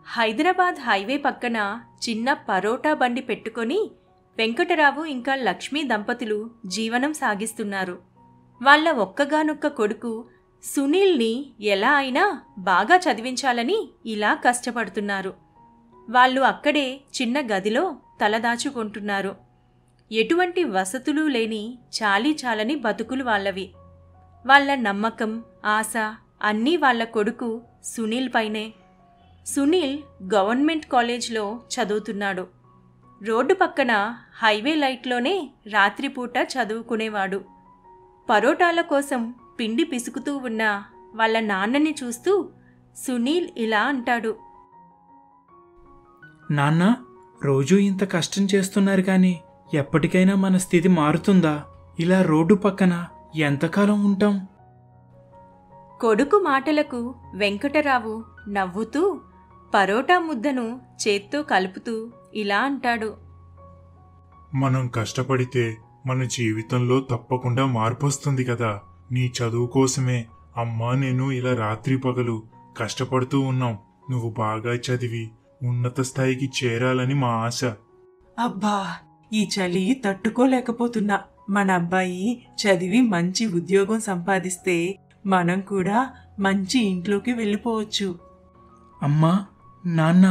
Hyderabad highway పక్కన చిన్న పరోటా బండి పెట్టుకొని వెంకటరావు ఇంకా లక్ష్మీ దంపతులు జీవనం సాగిస్తున్నారు. వాళ్ళ ఒక్కగానొక్క కొడుకు సునీల్ని ఎలా అయినా బాగా చదివించాలని ఇలా కష్టపడుతున్నారు. వాళ్ళు అక్కడే చిన్న గదిలో తలదాచుకుంటున్నారు. ఎటువంటి వసతులు లేని చాలీచాలని బతుకులు వాళ్ళవి. వాళ్ళ నమ్మకం, ఆశ అన్నీ వాళ్ళ కొడుకు సునీల్ పైనే. సునీల్ గవర్నమెంట్ కాలేజ్లో చదువుతున్నాడు. రోడ్డు పక్కన హైవే లైట్లోనే రాత్రిపూట చదువుకునేవాడు. పరోటాల కోసం పిండి పిసుకుతూ ఉన్న వాళ్ళ నాన్నని చూస్తూ సునీల్ ఇలా అంటాడు. నాన్న, రోజూ ఇంత కష్టం చేస్తున్నారు కానీ ఎప్పటికైనా మన స్థితి మారుతుందా? ఇలా రోడ్డు పక్కన ఎంతకాలం ఉంటాం? కొడుకు మాటలకు వెంకటరావు నవ్వుతూ పరోటా ముద్దను చేత్తో కలుపుతూ ఇలా అంటాడు. మనం కష్టపడితే మన జీవితంలో తప్పకుండా మార్పు వస్తుంది కదా. నీ చదువు కోసమే అమ్మా నేను ఇలా రాత్రి పగలు కష్టపడుతూ ఉన్నాం. నువ్వు బాగా చదివి ఉన్నత స్థాయికి చేరాలని మా ఆశ. అబ్బా, ఈ చలి తట్టుకోలేకపోతున్నా. మన అబ్బాయి చదివి మంచి ఉద్యోగం సంపాదిస్తే మనం కూడా మంచి ఇంట్లోకి వెళ్ళిపోవచ్చు. అమ్మా, నాన్న,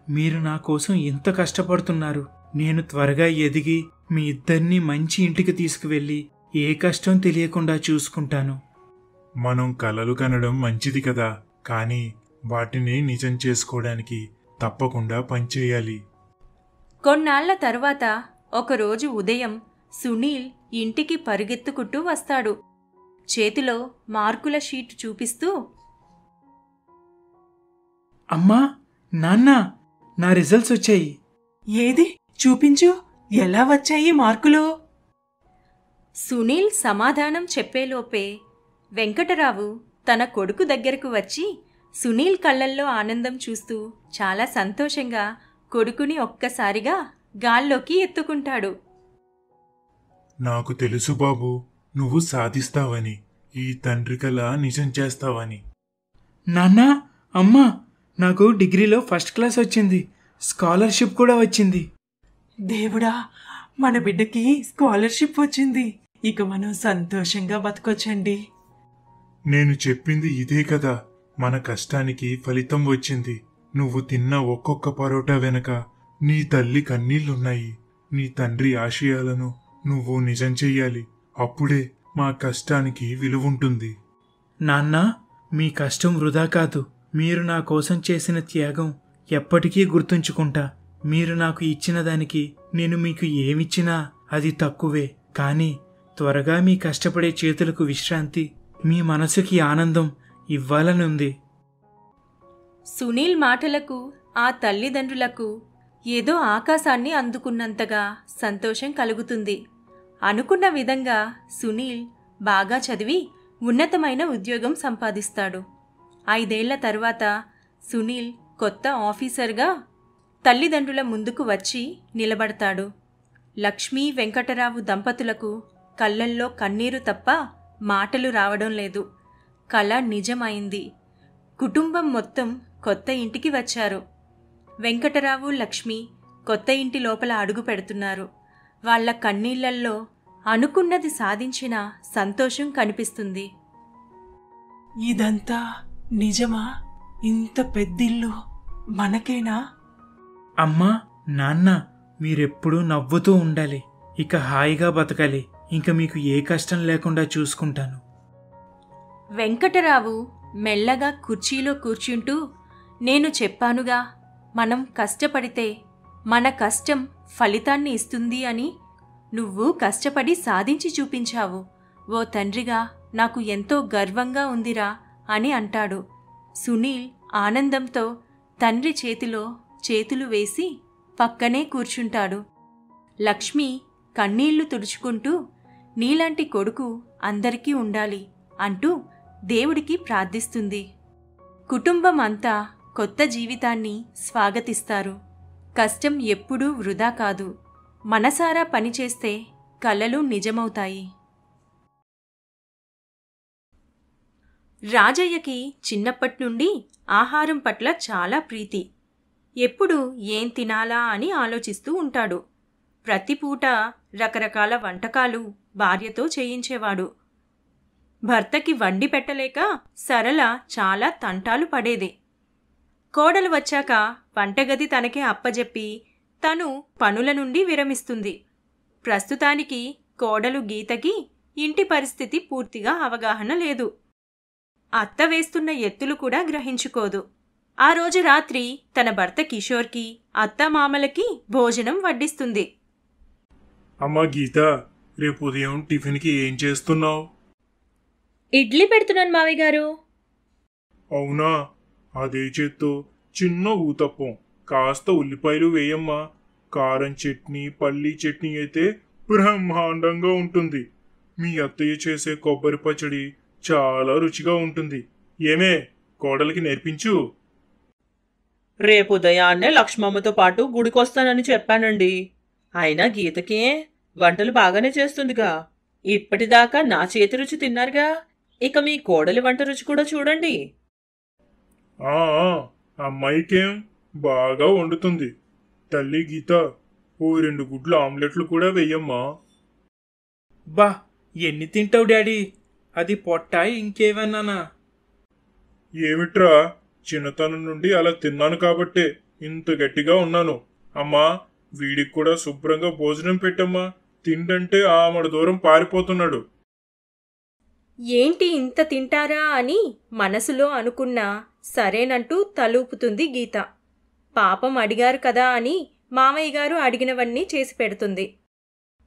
మీరు నా కోసం ఎంత కష్టపడుతున్నారు. నేను త్వరగా ఎదిగి మీ ఇద్దరినీ మంచి ఇంటికి తీసుకువెళ్ళి ఏ కష్టం తెలియకుండా చూసుకుంటాను. మనం కలలు కనడం మంచిది కదా, కానీ వాటిని నిజం చేసుకోవడానికి తప్పకుండా పనిచేయాలి. కొన్నాళ్ల తర్వాత ఒకరోజు ఉదయం సునీల్ ఇంటికి పరుగెత్తుకుంటూ వస్తాడు. చేతిలో మార్కుల షీట్ చూపిస్తూ, అమ్మా, నాన్న, నా రిజల్ట్స్ వచ్చాయి. ఏది చూపించు, ఎలా వచ్చాయి మార్కులు? సునీల్ సమాధానం చెప్పేలోపే వెంకటరావు తన కొడుకు దగ్గరకు వచ్చి సునీల్ కళ్ళల్లో ఆనందం చూస్తూ చాలా సంతోషంగా కొడుకుని ఒక్కసారిగా గాల్లోకి ఎత్తుకుంటాడు. నాకు తెలుసు బాబు, నువ్వు సాధిస్తావని, ఈ తండ్రి కల నిజం చేస్తావని. నాన్న, అమ్మా, నాకు డిగ్రీలో ఫస్ట్ క్లాస్ వచ్చింది. స్కాలర్షిప్ కూడా వచ్చింది. దేవుడా, మన బిడ్డకి స్కాలర్షిప్ వచ్చింది. ఇక మనం సంతోషంగా బతకొచ్చండి. నేను చెప్పింది ఇదే కదా. మన కష్టానికి ఫలితం వచ్చింది. నువ్వు తిన్న ఒక్కొక్క పరోటా వెనక నీ తల్లి కన్నీళ్లున్నాయి. నీ తండ్రి ఆశయాలను నువ్వు నిజం చెయ్యాలి. అప్పుడే మా కష్టానికి విలువుంటుంది. నాన్న, మీ కష్టం వృధా కాదు. మీరు నా కోసం చేసిన త్యాగం ఎప్పటికీ గుర్తుంచుకుంటా. మీరు నాకు ఇచ్చిన దానికి నేను మీకు ఏమిచ్చినా అది తక్కువే. కానీ త్వరగా మీ కష్టపడే చేతులకు విశ్రాంతి, మీ మనసుకి ఆనందం ఇవ్వాలనుంది. సునీల్ మాటలకు ఆ తల్లిదండ్రులకు ఏదో ఆకాశాన్ని అందుకున్నంతగా సంతోషం కలుగుతుంది. అనుకున్న విధంగా సునీల్ బాగా చదివి ఉన్నతమైన ఉద్యోగం సంపాదిస్తాడు. 5 ఏళ్ల తర్వాత సునీల్ కొత్త ఆఫీసర్గా తల్లిదండ్రుల ముందుకు వచ్చి నిలబడతాడు. లక్ష్మీ వెంకటరావు దంపతులకు కళ్ళల్లో కన్నీరు తప్ప మాటలు రావడం లేదు. కల నిజమైంది. కుటుంబం మొత్తం కొత్త ఇంటికి వచ్చారు. వెంకటరావు, లక్ష్మి కొత్త ఇంటి లోపల అడుగు పెడుతున్నారు. వాళ్ల కన్నీళ్లల్లో అనుకున్నది సాధించిన సంతోషం కనిపిస్తుంది. ఇదంతా నిజమా? ఇంత పెద్దిల్లు మనకేనా? అమ్మా, నాన్న, మీరెప్పుడూ నవ్వుతూ ఉండాలి. ఇక హాయిగా బతకాలి. ఇంక మీకు ఏ కష్టం లేకుండా చూసుకుంటాను. వెంకటరావు మెల్లగా కుర్చీలో కూర్చుంటూ, నేను చెప్పానుగా, మనం కష్టపడితే మన కష్టం ఫలితాన్ని ఇస్తుంది అని. నువ్వు కష్టపడి సాధించి చూపించావు. ఓ తండ్రిగా నాకు ఎంతో గర్వంగా ఉందిరా అని అంటాడు. సునీల్ ఆనందంతో తండ్రి చేతిలో చేతులు వేసి పక్కనే కూర్చుంటాడు. లక్ష్మి కన్నీళ్లు తుడుచుకుంటూ, నీలాంటి కొడుకు అందరికీ ఉండాలి అంటూ దేవుడికి ప్రార్థిస్తుంది. కుటుంబం అంతా కొత్త జీవితాన్ని స్వాగతిస్తారు. కష్టం ఎప్పుడూ వృధా కాదు. మనసారా పనిచేస్తే కలలు నిజమవుతాయి. రాజయ్యకి చిన్నప్పట్నుండి ఆహారం పట్ల చాలా ప్రీతి. ఎప్పుడు ఏం తినాలా అని ఆలోచిస్తూ ఉంటాడు. ప్రతి పూట రకరకాల వంటకాలు భార్యతో చేయించేవాడు. భర్తకి వండి పెట్టలేక సరళ చాలా తంటాలు పడేది. కోడలు వచ్చాక వంటగది తనకే అప్పజెప్పి తను పనుల నుండి విరమిస్తుంది. ప్రస్తుతానికి కోడలు గీతకి ఇంటి పరిస్థితి పూర్తిగా అవగాహన లేదు. అత్త వేస్తున్న ఎత్తులు కూడా గ్రహించుకోదు. ఆ రోజు రాత్రి తన భర్త కిషోర్కి అత్తమామలకి భోజనం వడ్డిస్తుంది. అమ్మా గీత, రేపు ఉదయం టిఫిన్కి ఏం చేస్తున్నావు? ఇడ్లీ పెడుతున్నాను మావయ్య గారు. అవునా? అదే చేత్తో చిన్న ఊతప్పం, కాస్త ఉల్లిపాయలు వేయమ్మా. కారం చట్నీ, పల్లీ చట్నీ అయితే బ్రహ్మాండంగా ఉంటుంది. మీ అత్తయ్య చేసే కొబ్బరి పచ్చడి చాలా రుచిగా ఉంటుంది. ఏమే, కోడలికి నేర్పించు. రేపు ఉదయాన్నే లక్ష్మమ్మతో పాటు గుడికొస్తానని చెప్పానండి. అయినా గీతకే వంటలు బాగానే చేస్తుందిగా. ఇప్పటిదాకా నా చేతి రుచి తిన్నారుగా, ఇక మీ కోడలి వంట రుచి కూడా చూడండి. ఆ అమ్మాయికేం బాగా వండుతుంది. తల్లి గీత, ఓ 2 గుడ్ల ఆమ్లెట్లు కూడా వెయ్యమ్మా. బా, ఎన్ని తింటావు డాడీ? అది పొట్ట ఇంకేమన్నానా? ఏమిట్రా, చిన్నతనం నుండి అలా తిన్నాను కాబట్టే ఇంత గట్టిగా ఉన్నాను. అమ్మా, వీడికి కూడా శుభ్రంగా భోజనం పెట్టమ్మా. తిండంటే ఆమడ దూరం పారిపోతున్నాడు. ఏంటి ఇంత తింటారా అని మనసులో అనుకున్నా సరేనంటూ తలూపుతుంది గీత. పాపం అడిగారు కదా అని మామయ్య గారు అడిగినవన్నీ చేసి పెడుతుంది.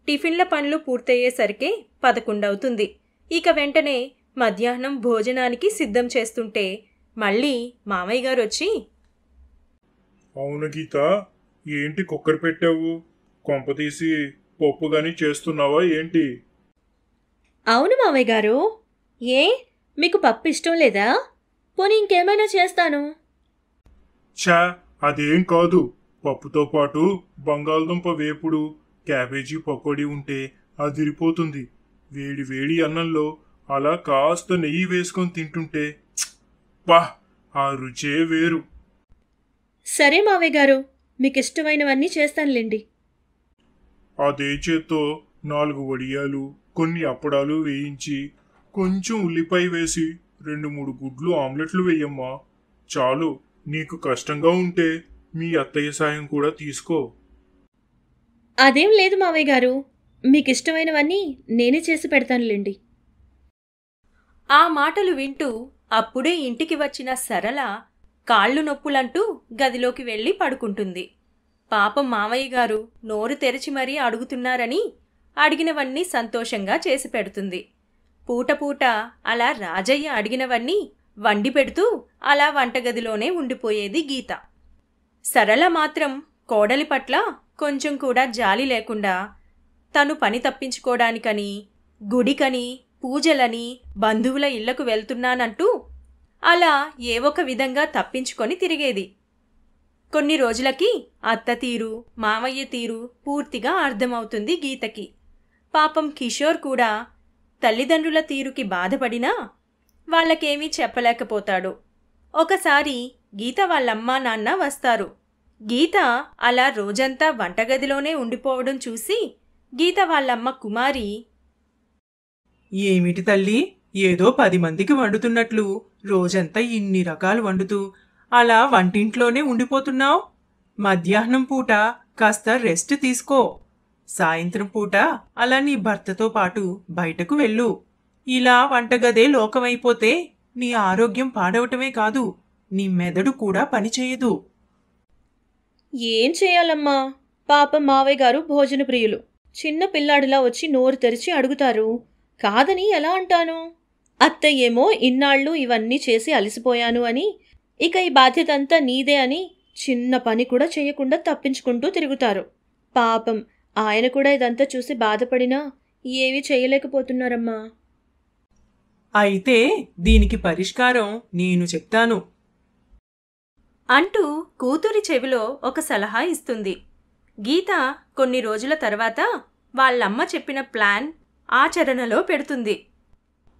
టిఫిన్ల పనులు పూర్తయ్యేసరికే 11 అవుతుంది. ఇక వెంటనే మధ్యాహ్నం భోజనానికి సిద్ధం చేస్తుంటే మళ్ళీ మామయ్య గారు వచ్చి, అవును గీత, ఏంటి కుక్కర్ పెట్టావు? కొంపతీసి పప్పు గాని చేస్తున్నావా ఏంటి? అవును మావయ్య గారు. ఏ, మీకు పప్పు ఇష్టం లేదా? పోనీ ఇంకేమైనా చేస్తాను. ఛా, అదేం కాదు. పప్పుతో పాటు బంగాళదుంప వేపుడు, క్యాబేజీ పకోడీ ఉంటే అదిరిపోతుంది. వేడి వేడి అన్నంలో అలా కాస్త నెయ్యి వేసుకొని తింటుంటే పా, ఆ రుచే వేరు. సరే మావయ్య గారు, మీకు ఇష్టమైనవన్నీ చేస్తానులేండి. అదే చేత్తో 4 వడియాలు, కొన్ని అప్పడాలు వేయించి కొంచెం ఉల్లిపాయ వేసి 2-3 గుడ్లు ఆమ్లెట్లు వేయమ్మా. చాలు. నీకు కష్టంగా ఉంటే మీ అత్తయ్య సాయం కూడా తీసుకో. అదేం లేదు మావయ్య గారు, మీకు ఇష్టమైనవన్నీ నేనే చేసి పెడతానులేండి. ఆ మాటలు వింటూ అప్పుడే ఇంటికి వచ్చిన సరళ కాళ్ళు నొప్పులంటూ గదిలోకి వెళ్ళి పడుకుంటుంది. పాపం మామయ్య గారు నోరు తెరిచి మరీ అడుగుతున్నారని అడిగినవన్నీ సంతోషంగా చేసి పెడుతుంది. పూట పూట అలా రాజయ్య అడిగినవన్నీ వండి పెడుతూ అలా వంటగదిలోనే ఉండిపోయేది గీత. సరళ మాత్రం కోడలి పట్ల కొంచెం కూడా జాలి లేకుండా తను పని తప్పించుకోవడానికని, గుడికని, పూజలని, బంధువుల ఇళ్లకు వెళ్తున్నానంటూ అలా ఏ ఒక విధంగా తప్పించుకొని తిరిగేది. కొన్ని రోజులకి అత్త తీరు, మామయ్య తీరు పూర్తిగా అర్థమవుతుంది గీతకి. పాపం కిషోర్ కూడా తల్లిదండ్రుల తీరుకి బాధపడినా వాళ్ళకేమీ చెప్పలేకపోతాడు. ఒకసారి గీత వాళ్ళమ్మా నాన్న వస్తారు. గీత అలా రోజంతా వంటగదిలోనే ఉండిపోవడం చూసి గీత వాళ్ళమ్మ కుమారి, ఏమిటి తల్లి, ఏదో 10 మందికి వండుతున్నట్లు రోజంతా ఇన్ని రకాలు వండుతూ అలా వంటింట్లోనే ఉండిపోతున్నావు. మధ్యాహ్నం పూట కాస్త రెస్ట్ తీసుకో. సాయంత్రం పూట అలా నీ భర్తతో పాటు బయటకు వెళ్ళు. ఇలా వంటగదే లోకమైపోతే నీ ఆరోగ్యం పాడవటమే కాదు, నీ మెదడు కూడా పనిచేయదు. ఏం చేయాలమ్మా, పాపం మావయ్య గారు భోజన ప్రియులు. చిన్న పిల్లాడిలా వచ్చి నోరు తెరిచి అడుగుతారు, కాదని ఎలా అంటాను? అత్తయ్యేమో ఇన్నాళ్ళు ఇవన్నీ చేసి అలసిపోయాను అని, ఇక ఈ బాధ్యత అంతా నీదే అని చిన్న పని కూడా చేయకుండా తప్పించుకుంటూ తిరుగుతారు. పాపం ఆయన కూడా ఇదంతా చూసి బాధపడినా ఏమీ చేయలేకపోతున్నారమ్మా. అయితే దీనికి పరిష్కారం నేను చెప్తాను అంటూ కూతురి చెవిలో ఒక సలహా ఇస్తుంది. గీత కొన్ని రోజుల తర్వాత వాళ్ళమ్మ చెప్పిన ప్లాన్ ఆచరణలో పెడుతుంది.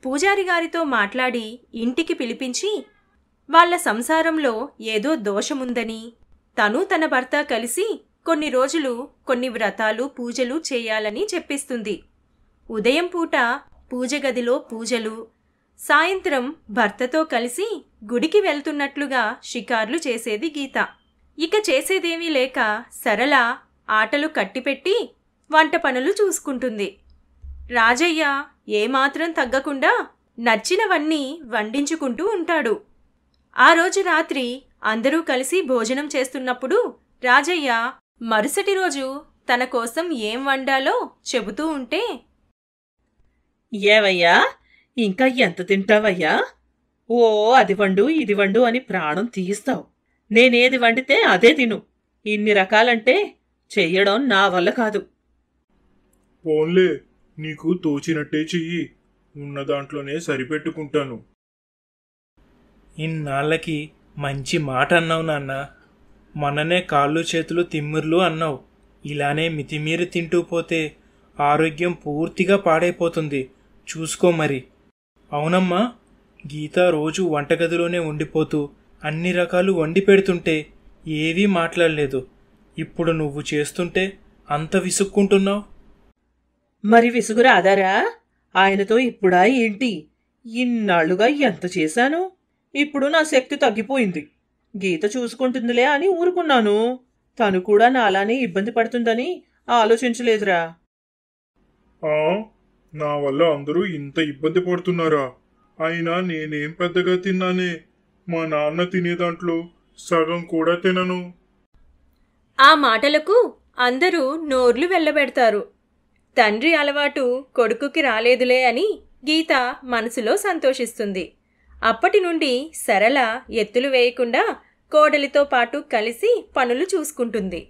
పూజారి గారితో మాట్లాడి ఇంటికి పిలిపించి వాళ్ళ సంసారంలో ఏదో దోషముందని, తను తన భర్త కలిసి కొన్ని రోజులు కొన్ని వ్రతాలు పూజలు చేయాలని చెప్పిస్తుంది. ఉదయం పూట పూజ గదిలో పూజలు, సాయంత్రం భర్తతో కలిసి గుడికి వెళ్తున్నట్లుగా షికార్లు చేసేది గీత. ఇక చేసేదేమీ లేక సరళ ఆటలు కట్టిపెట్టి వంట పనులు చూసుకుంటుంది. రాజయ్య ఏమాత్రం తగ్గకుండా నచ్చినవన్నీ వండించుకుంటూ ఉంటాడు. ఆ రోజు రాత్రి అందరూ కలిసి భోజనం చేస్తున్నప్పుడు రాజయ్య మరుసటి రోజు తన కోసం ఏం వండాలో చెబుతూ ఉంటే, ఏవయ్యా, ఇంకా ఎంత తింటావయ్యా? ఓ అది వండు ఇది వండు అని ప్రాణం తీస్తావు. నేనేది వండితే అదే తిను. ఇన్ని రకాలంటే చెయ్యడం నా వల్ల కాదు. పోన్లే, నీకు తోచినట్టే చెయ్యి. ఉన్న దాంట్లోనే సరిపెట్టుకుంటాను. ఇన్నాళ్ళకి మంచి మాట అన్నావు నాన్న. మననే కాళ్ళు చేతులు తిమ్మిర్లు అన్నావు. ఇలానే మితిమీరి తింటూ పోతే ఆరోగ్యం పూర్తిగా పాడైపోతుంది. చూసుకో మరి. అవునమ్మా, గీత రోజు వంటగదిలోనే ఉండిపోతూ అన్ని రకాలు వండి పెడుతుంటే ఏవీ మాట్లాడలేదు. ఇప్పుడు నువ్వు చేస్తుంటే అంత విసుక్కుంటున్నావు. మరి విసుగు రాదారా? ఆయనతో ఇప్పుడా ఏంటి? ఇన్నాళ్లుగా ఎంత చేశాను. ఇప్పుడు నా శక్తి తగ్గిపోయింది. గీత చూసుకుంటుందిలే అని ఊరుకున్నాను. తను కూడా నాలానే ఇబ్బంది పడుతుందని ఆలోచించలేదురా. ఆ, నా వల్ల అందరూ ఇంత ఇబ్బంది పడుతున్నారా? అయినా నేనేం పెద్దగా తిన్నానే. మా నాన్న తినే దాంట్లో సగం కూడా తినను. ఆ మాటలకు అందరూ నోర్లు వెళ్ళబెడతారు. తండ్రి అలవాటు కొడుకుకి రాలేదులే అని గీత మనసులో సంతోషిస్తుంది. అప్పటి నుండి సరళ ఎత్తులు వేయకుండా కోడలితో పాటు కలిసి పనులు చూసుకుంటుంది.